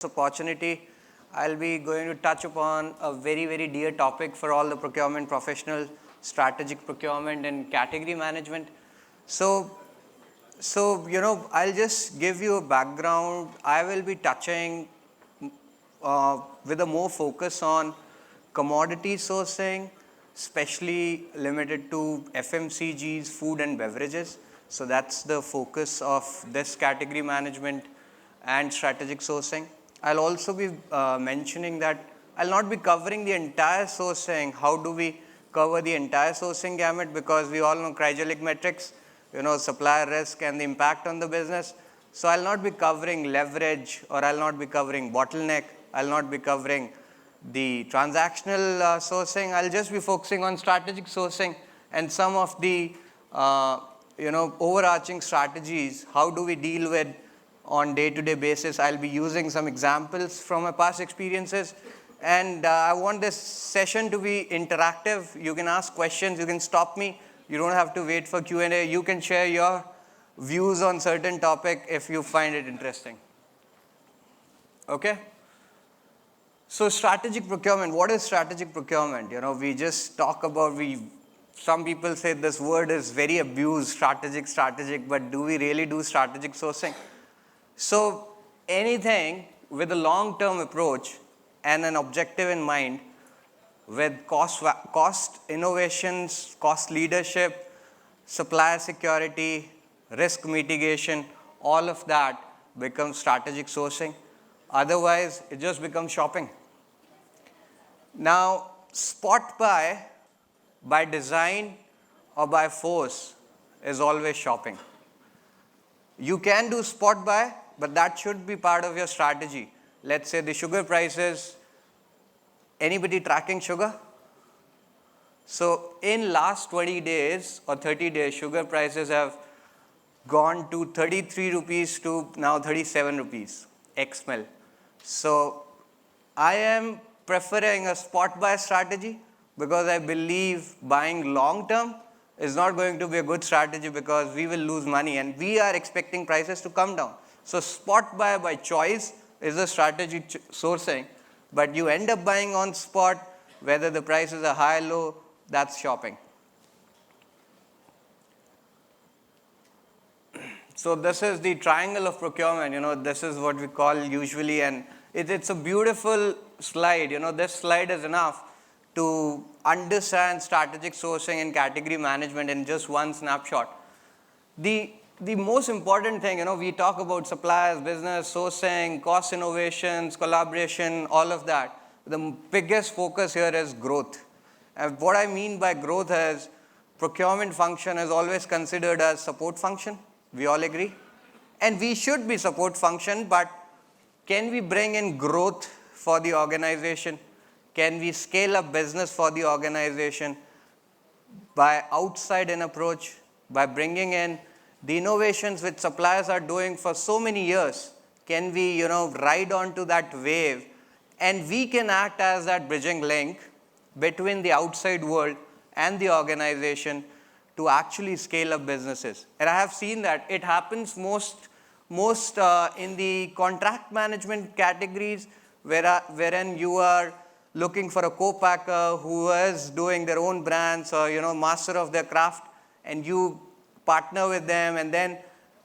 Opportunity. I'll be going to touch upon a very, very dear topic for all the procurement professionals, strategic procurement and category management. So, I'll just give you a background. I will be touching with a more focus on commodity sourcing, especially limited to FMCGs, food and beverages. So that's the focus of this category management and strategic sourcing. I'll also be mentioning that I'll not be covering the entire sourcing. How do we cover the entire sourcing gamut? Because we all know cryogenic metrics, supplier risk and the impact on the business. So I'll not be covering leverage, or I'll not be covering bottleneck. I'll not be covering the transactional sourcing. I'll just be focusing on strategic sourcing and some of the overarching strategies. How do we deal with on day-to-day basis? I'll be using some examples from my past experiences, and I want this session to be interactive. You can ask questions, you can stop me, you don't have to wait for Q&A. You can share your views on certain topic if you find it interesting. Okay? So strategic procurement, what is strategic procurement? We just talk about, some people say this word is very abused, strategic, but do we really do strategic sourcing? So anything with a long-term approach and an objective in mind, with cost innovations, cost leadership, supplier security, risk mitigation, all of that becomes strategic sourcing. Otherwise, it just becomes shopping. Now, spot buy by design or by force is always shopping. You can do spot buy, but that should be part of your strategy. Let's say the sugar prices, anybody tracking sugar? So in last 20 days or 30 days, sugar prices have gone to 33 rupees to now 37 rupees, XML. So I am preferring a spot buy strategy because I believe buying long term is not going to be a good strategy because we will lose money and we are expecting prices to come down. So spot buy by choice is a strategic sourcing, but you end up buying on spot, whether the prices are high or low, that's shopping. So this is the triangle of procurement. This is what we call usually, and it's a beautiful slide. This slide is enough to understand strategic sourcing and category management in just one snapshot. The most important thing, we talk about suppliers, business, sourcing, cost innovations, collaboration, all of that. The biggest focus here is growth. And what I mean by growth is procurement function is always considered as support function. We all agree? And we should be support function, but can we bring in growth for the organization? Can we scale up business for the organization by outside-in approach, by bringing in the innovations which suppliers are doing for so many years? Can we, ride onto that wave, and we can act as that bridging link between the outside world and the organization to actually scale up businesses? And I have seen that it happens most in the contract management categories, wherein you are looking for a co-packer who is doing their own brands or master of their craft, and you partner with them, and then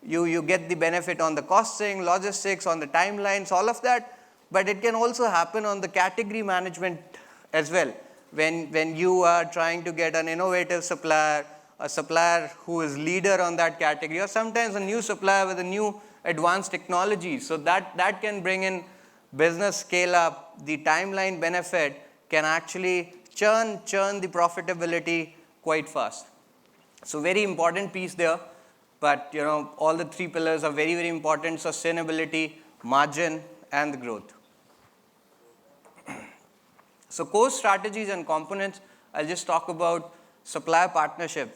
you get the benefit on the costing, logistics, on the timelines, all of that. But it can also happen on the category management as well, when you are trying to get an innovative supplier, a supplier who is leader on that category, or sometimes a new supplier with a new advanced technology. So that can bring in business scale up. The timeline benefit can actually churn the profitability quite fast. So very important piece there, but all the three pillars are very, very important: sustainability, margin, and the growth. So core strategies and components, I'll just talk about supplier partnership.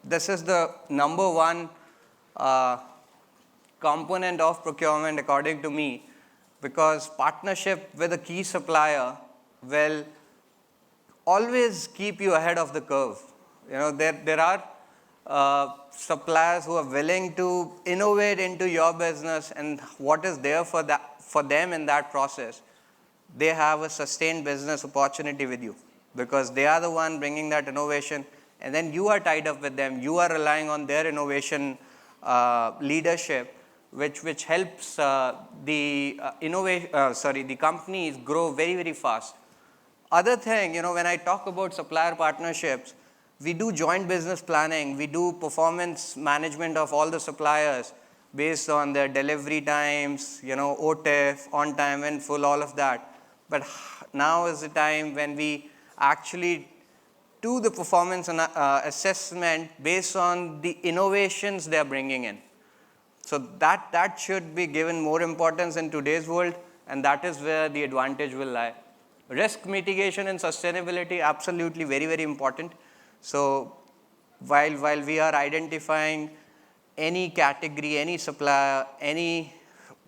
This is the number one component of procurement according to me, because partnership with a key supplier will always keep you ahead of the curve. There are suppliers who are willing to innovate into your business and what is there for them in that process, they have a sustained business opportunity with you because they are the one bringing that innovation, and then you are tied up with them. You are relying on their innovation leadership, which helps the companies grow very, very fast. Other thing, when I talk about supplier partnerships, we do joint business planning. We do performance management of all the suppliers based on their delivery times, OTIF, on time and full, all of that. But now is the time when we actually do the performance assessment based on the innovations they are bringing in. So that should be given more importance in today's world, and that is where the advantage will lie. Risk mitigation and sustainability, absolutely very, very important. So while we are identifying any category, any supplier, any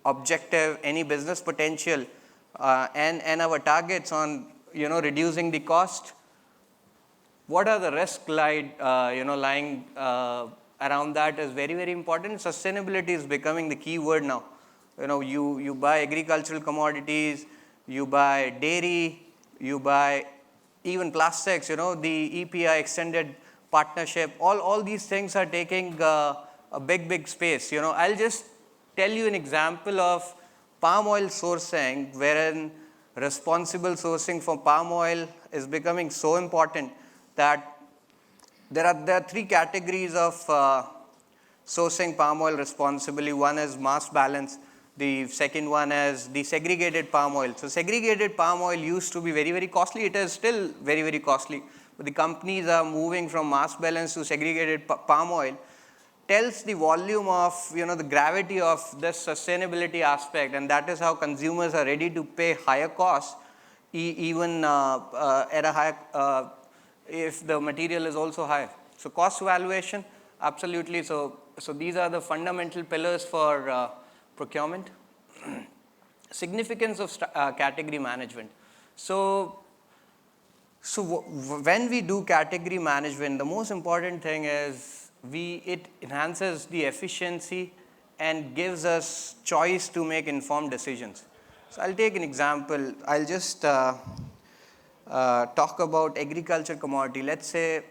objective, any business potential, and our targets on reducing the cost, what are the risks lying around that is very, very important. Sustainability is becoming the key word now. You buy agricultural commodities, you buy dairy, you buy even plastics, the EPI extended partnership, all these things are taking a big space. I'll just tell you an example of palm oil sourcing, wherein responsible sourcing for palm oil is becoming so important that there are three categories of sourcing palm oil responsibly. One is mass balance. The second one is the segregated palm oil. So segregated palm oil used to be very, very costly. It is still very, very costly. But the companies are moving from mass balance to segregated palm oil. Tells the volume of, the gravity of this sustainability aspect, and that is how consumers are ready to pay higher costs, even at a higher, if the material is also high. So cost evaluation, absolutely. So these are the fundamental pillars for procurement. Significance of category management. So when we do category management, the most important thing is it enhances the efficiency and gives us choice to make informed decisions. So I'll take an example. I'll just talk about agriculture commodity. Let's say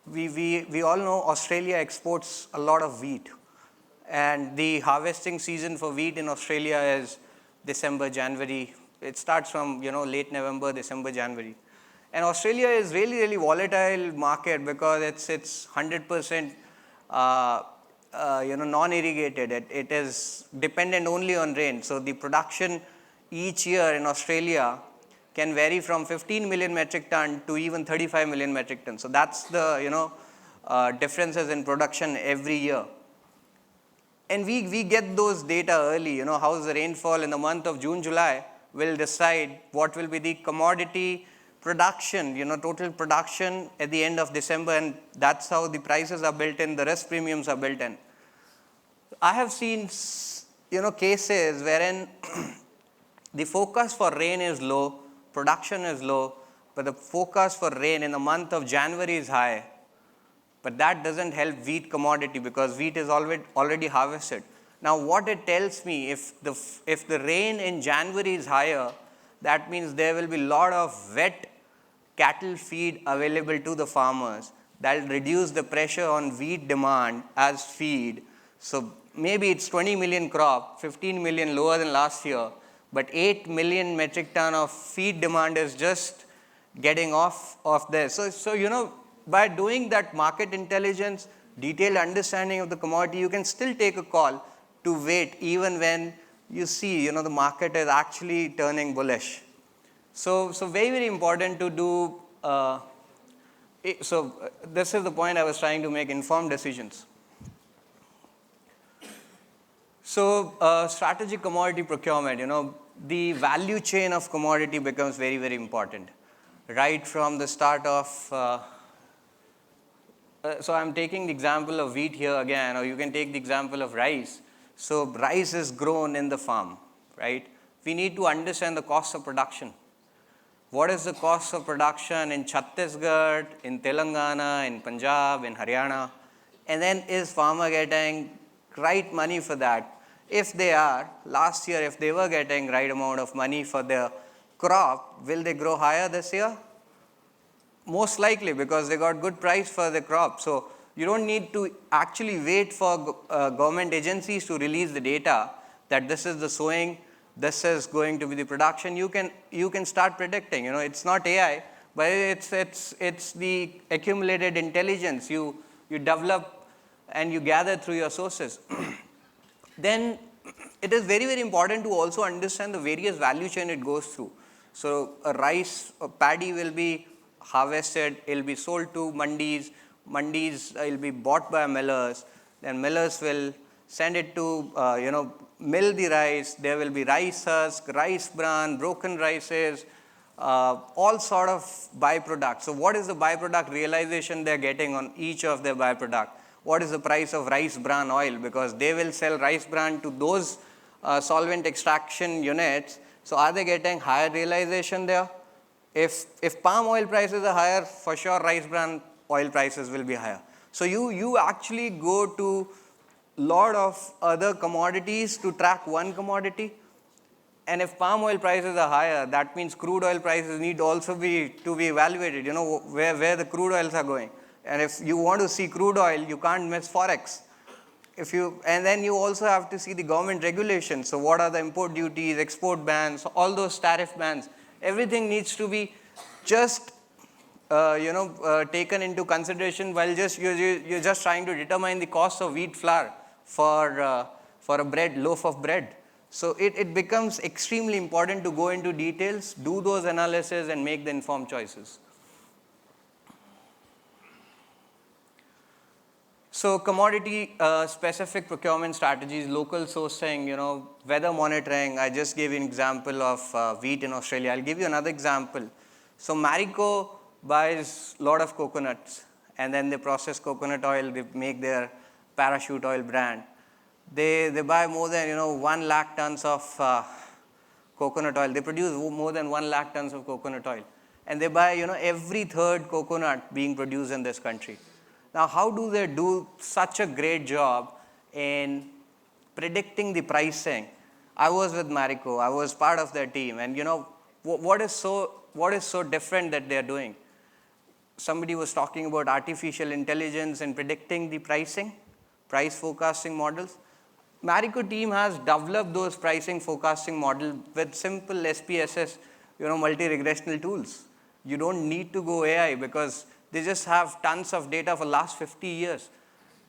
we all know Australia exports a lot of wheat. And the harvesting season for wheat in Australia is December, January. It starts from, late November, December, January. And Australia is really, really volatile market because it's 100% non-irrigated. It is dependent only on rain. So the production each year in Australia can vary from 15 million metric ton to even 35 million metric ton. So that's the, differences in production every year. And we get those data early, how's the rainfall in the month of June, July will decide what will be the commodity production, total production at the end of December, and that's how the prices are built in, the risk premiums are built in. I have seen, cases wherein the focus for rain is low, production is low, but the focus for rain in the month of January is high. But that doesn't help wheat commodity because wheat is already harvested. Now what it tells me, if the rain in January is higher, that means there will be a lot of wet cattle feed available to the farmers. That will reduce the pressure on wheat demand as feed. So maybe it's 20 million crop, 15 million lower than last year, but 8 million metric ton of feed demand is just getting off of this. So by doing that market intelligence, detailed understanding of the commodity, you can still take a call to wait even when you see, the market is actually turning bullish. So very, very important to do. So this is the point I was trying to make, informed decisions. So strategic commodity procurement, the value chain of commodity becomes very, very important. Right from the start of so I'm taking the example of wheat here again, or you can take the example of rice. So rice is grown in the farm, right? We need to understand the cost of production. What is the cost of production in Chhattisgarh, in Telangana, in Punjab, in Haryana? And then is farmer getting right money for that? If they are, last year if they were getting right amount of money for their crop, will they grow higher this year? Most likely, because they got good price for the crop. So you don't need to actually wait for government agencies to release the data that this is the sowing, this is going to be the production. You can start predicting. It's not AI, but it's the accumulated intelligence you develop and you gather through your sources. Then it is very, very important to also understand the various value chain it goes through. So a paddy will be harvested, it will be sold to mandis, will be bought by millers, then millers will send it to, mill the rice, there will be rice husk, rice bran, broken rices, all sort of byproducts. So what is the byproduct realization they're getting on each of their byproduct? What is the price of rice bran oil? Because they will sell rice bran to those solvent extraction units. So are they getting higher realization there? If palm oil prices are higher, for sure rice bran oil prices will be higher. So you actually go to lot of other commodities to track one commodity. And if palm oil prices are higher, that means crude oil prices need also to be evaluated, where the crude oils are going. And if you want to see crude oil, you can't miss Forex. And then you also have to see the government regulations. So what are the import duties, export bans, all those tariff bans. Everything needs to be just taken into consideration while you're just trying to determine the cost of wheat flour for a loaf of bread. So it becomes extremely important to go into details, do those analysis, and make the informed choices. So commodity specific procurement strategies, local sourcing, weather monitoring. I just gave you an example of wheat in Australia. I'll give you another example. So Marico buys a lot of coconuts, and then they process coconut oil. They make their parachute oil brand. They buy more than 1 lakh tons of coconut oil. They produce more than 1 lakh tons of coconut oil, and they buy every third coconut being produced in this country. Now, how do they do such a great job in predicting the pricing? I was with Marico. I was part of their team, and what is so different that they are doing? Somebody was talking about artificial intelligence and predicting the pricing, price forecasting models. Marico team has developed those pricing forecasting models with simple SPSS, multi-regressional tools. You don't need to go AI because they just have tons of data for last 50 years.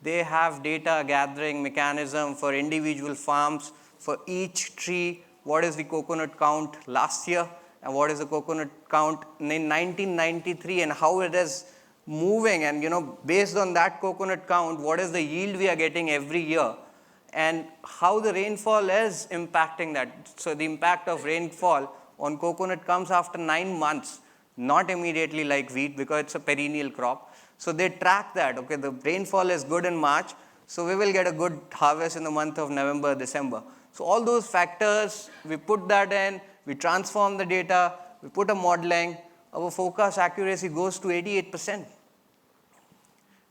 They have data gathering mechanism for individual farms, for each tree, what is the coconut count last year and what is the coconut count in 1993 and how it is moving, and based on that coconut count, what is the yield we are getting every year and how the rainfall is impacting that. So the impact of rainfall on coconut comes after 9 months. Not immediately like wheat because it's a perennial crop. So they track that. Okay, the rainfall is good in March, so we will get a good harvest in the month of November, December. So all those factors, we put that in, we transform the data, we put a modeling, our forecast accuracy goes to 88%.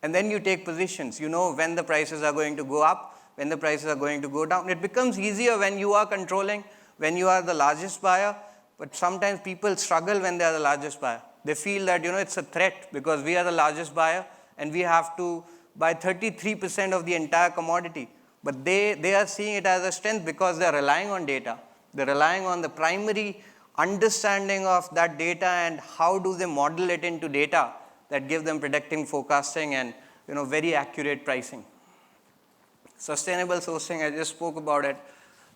And then you take positions. When the prices are going to go up, when the prices are going to go down. It becomes easier when you are controlling, when you are the largest buyer. But sometimes people struggle when they are the largest buyer. They feel that, it's a threat because we are the largest buyer and we have to buy 33% of the entire commodity. But they are seeing it as a strength because they are relying on data. They're relying on the primary understanding of that data and how do they model it into data that give them predicting, forecasting, and very accurate pricing. Sustainable sourcing, I just spoke about it,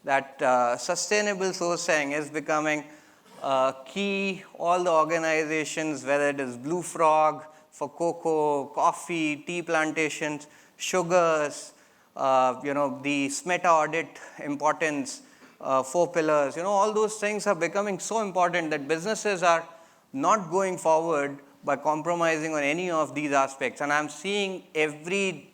that sustainable sourcing is becoming key. All the organizations, whether it is Blue Frog for cocoa, coffee, tea plantations, sugars, the SMETA audit importance, 4 pillars, all those things are becoming so important that businesses are not going forward by compromising on any of these aspects. And I'm seeing every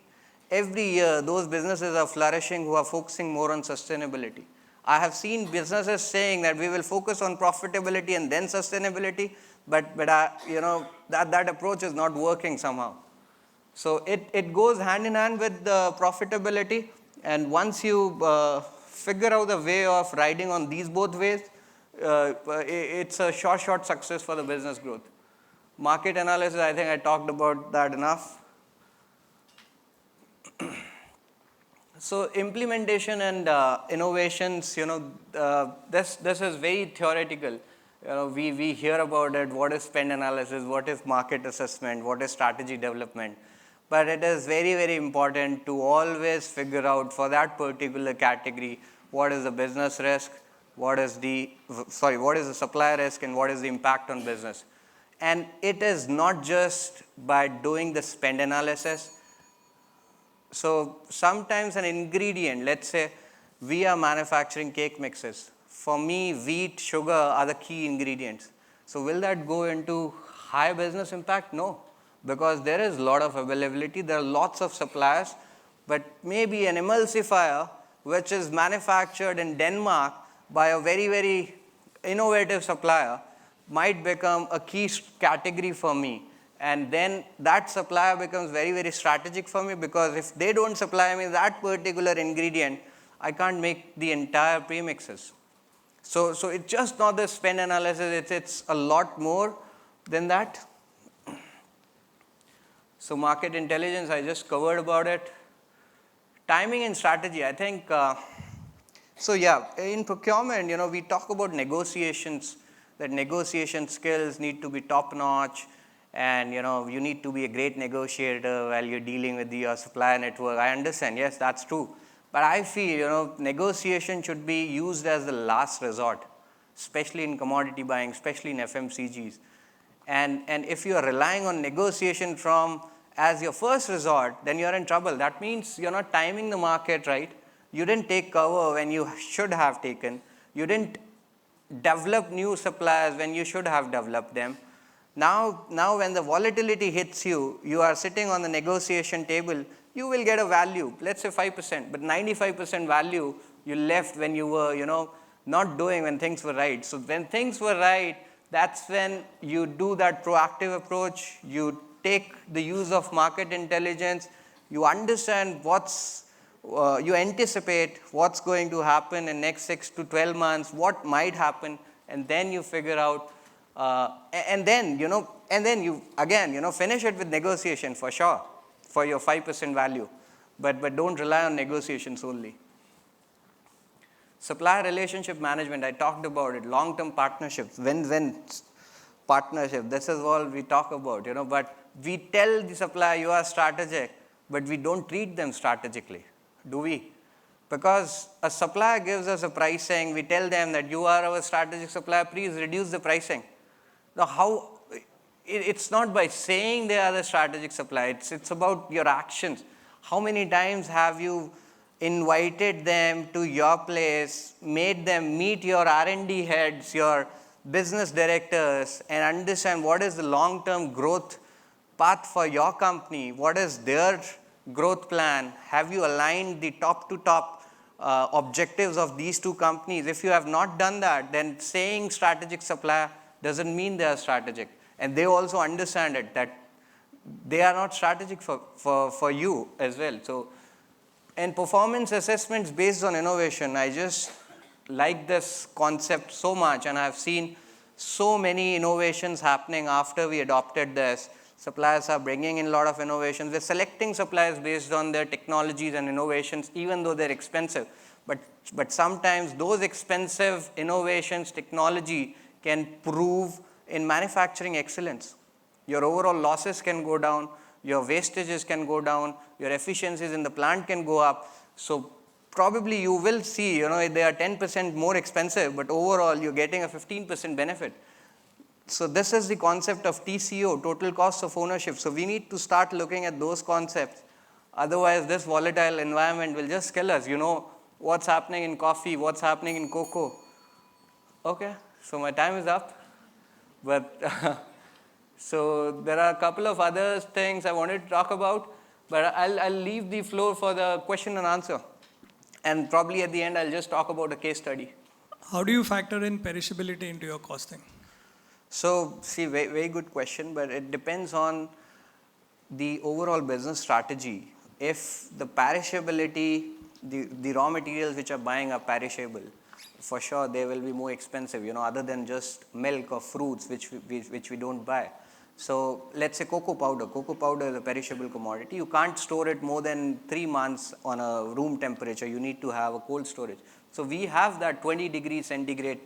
year those businesses are flourishing who are focusing more on sustainability. I have seen businesses saying that we will focus on profitability and then sustainability, but that approach is not working somehow. So it goes hand in hand with the profitability, and once you figure out the way of riding on these both ways, it's a short success for the business growth. Market analysis, I think I talked about that enough. So implementation and innovations, this is very theoretical. We hear about it, what is spend analysis, what is market assessment, what is strategy development. But it is very, very important to always figure out for that particular category, what is the business risk, what is the supplier risk, and what is the impact on business. And it is not just by doing the spend analysis. So sometimes an ingredient, let's say we are manufacturing cake mixes. For me, wheat, sugar are the key ingredients. So will that go into high business impact? No, because there is a lot of availability. There are lots of suppliers, but maybe an emulsifier which is manufactured in Denmark by a very, very innovative supplier might become a key category for me. And then that supplier becomes very, very strategic for me, because if they don't supply me that particular ingredient, I can't make the entire premixes. So it's just not the spend analysis, it's a lot more than that. So market intelligence, I just covered about it. Timing and strategy, I think, in procurement, we talk about negotiations, that negotiation skills need to be top notch. And you need to be a great negotiator while you're dealing with your supplier network. I understand, yes, that's true. But I feel, negotiation should be used as the last resort, especially in commodity buying, especially in FMCGs. And if you're relying on negotiation as your first resort, then you're in trouble. That means you're not timing the market right. You didn't take cover when you should have taken. You didn't develop new suppliers when you should have developed them. Now when the volatility hits you, you are sitting on the negotiation table, you will get a value, let's say 5%, but 95% value you left when you were, not doing when things were right. So when things were right, that's when you do that proactive approach, you take the use of market intelligence, you understand you anticipate what's going to happen in next 6 to 12 months, what might happen, and then you figure out and then you again, finish it with negotiation for sure, for your 5% value. But don't rely on negotiations only. Supplier relationship management, I talked about it. Long-term partnerships, win-win partnership. This is all we talk about, But we tell the supplier you are strategic, but we don't treat them strategically, do we? Because a supplier gives us a pricing, we tell them that you are our strategic supplier, please reduce the pricing. Now, it's not by saying they are the strategic supplier, it's about your actions. How many times have you invited them to your place, made them meet your R&D heads, your business directors, and understand what is the long-term growth path for your company, what is their growth plan, have you aligned the top-to-top objectives of these two companies? If you have not done that, then saying strategic supplier doesn't mean they are strategic. And they also understand it, that they are not strategic for you as well. So, and performance assessments based on innovation, I just like this concept so much, and I've seen so many innovations happening after we adopted this. Suppliers are bringing in a lot of innovations. We're selecting suppliers based on their technologies and innovations, even though they're expensive. But sometimes those expensive innovations, technology, can prove in manufacturing excellence. Your overall losses can go down, your wastages can go down, your efficiencies in the plant can go up. So probably you will see, they are 10% more expensive, but overall you're getting a 15% benefit. So this is the concept of TCO, total cost of ownership. So we need to start looking at those concepts. Otherwise, this volatile environment will just kill us. What's happening in coffee, what's happening in cocoa. Okay, so my time is up. But so there are a couple of other things I wanted to talk about, but I'll leave the floor for the question and answer. And probably at the end, I'll just talk about a case study. How do you factor in perishability into your costing? So, see, very good question, but it depends on the overall business strategy. If the perishability, the raw materials which are buying are perishable, for sure they will be more expensive, other than just milk or fruits which we don't buy. So let's say cocoa powder. Cocoa powder is a perishable commodity. You can't store it more than 3 months on a room temperature. You need to have a cold storage. So we have that 20 degrees centigrade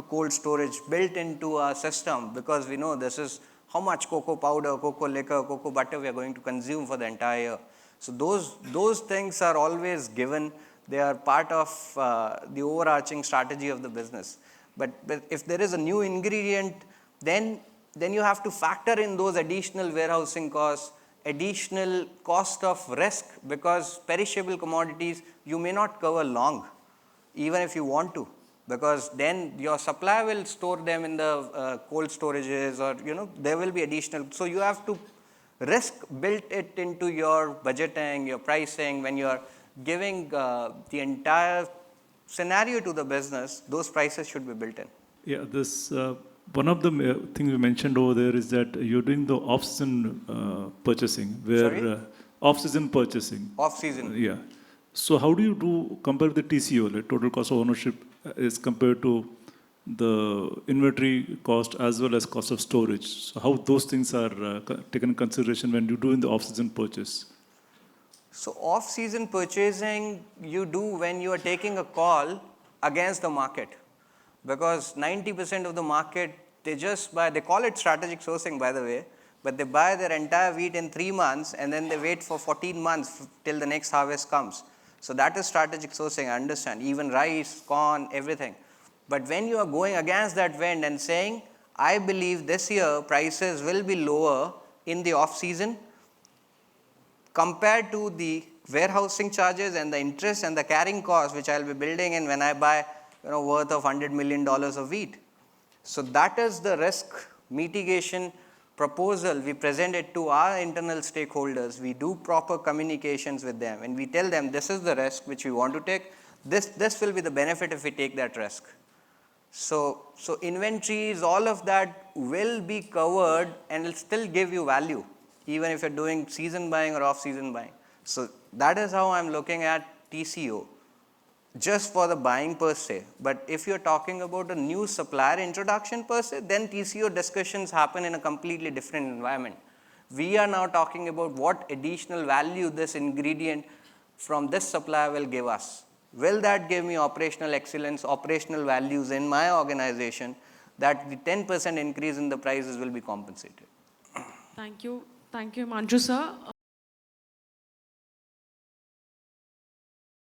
cold storage built into our system, because we know this is how much cocoa powder, cocoa liquor, cocoa butter we are going to consume for the entire year. So those things are always given. They are part of the overarching strategy of the business. But if there is a new ingredient, then you have to factor in those additional warehousing costs, additional cost of risk, because perishable commodities you may not cover long, even if you want to, because then your supplier will store them in the cold storages, or there will be additional. So you have to risk built it into your budgeting, your pricing. When you are giving the entire scenario to the business, those prices should be built in. Yeah, this one of the things you mentioned over there is that you're doing the off-season purchasing, where off-season purchasing. Off-season. Yeah. So how do you compare the TCO, like total cost of ownership, is compared to the inventory cost as well as cost of storage? So how those things are taken in consideration when you do in the off-season purchase? So off-season purchasing you do when you are taking a call against the market, because 90% of the market, they just buy, they call it strategic sourcing, by the way, but they buy their entire wheat in 3 months and then they wait for 14 months till the next harvest comes. So that is strategic sourcing, I understand, even rice, corn, everything. But when you are going against that wind and saying, I believe this year prices will be lower in the off-season compared to the warehousing charges and the interest and the carrying cost which I will be building in when I buy worth of $100 million of wheat. So that is the risk mitigation proposal. We present it to our internal stakeholders. We do proper communications with them and we tell them this is the risk which we want to take. This will be the benefit if we take that risk. So inventories, all of that will be covered and will still give you value, even if you're doing season buying or off-season buying. So that is how I'm looking at TCO, just for the buying per se. But if you're talking about a new supplier introduction per se, then TCO discussions happen in a completely different environment. We are now talking about what additional value this ingredient from this supplier will give us. Will that give me operational excellence, operational values in my organization, that the 10% increase in the prices will be compensated? Thank you. Thank you, Himanshu sir.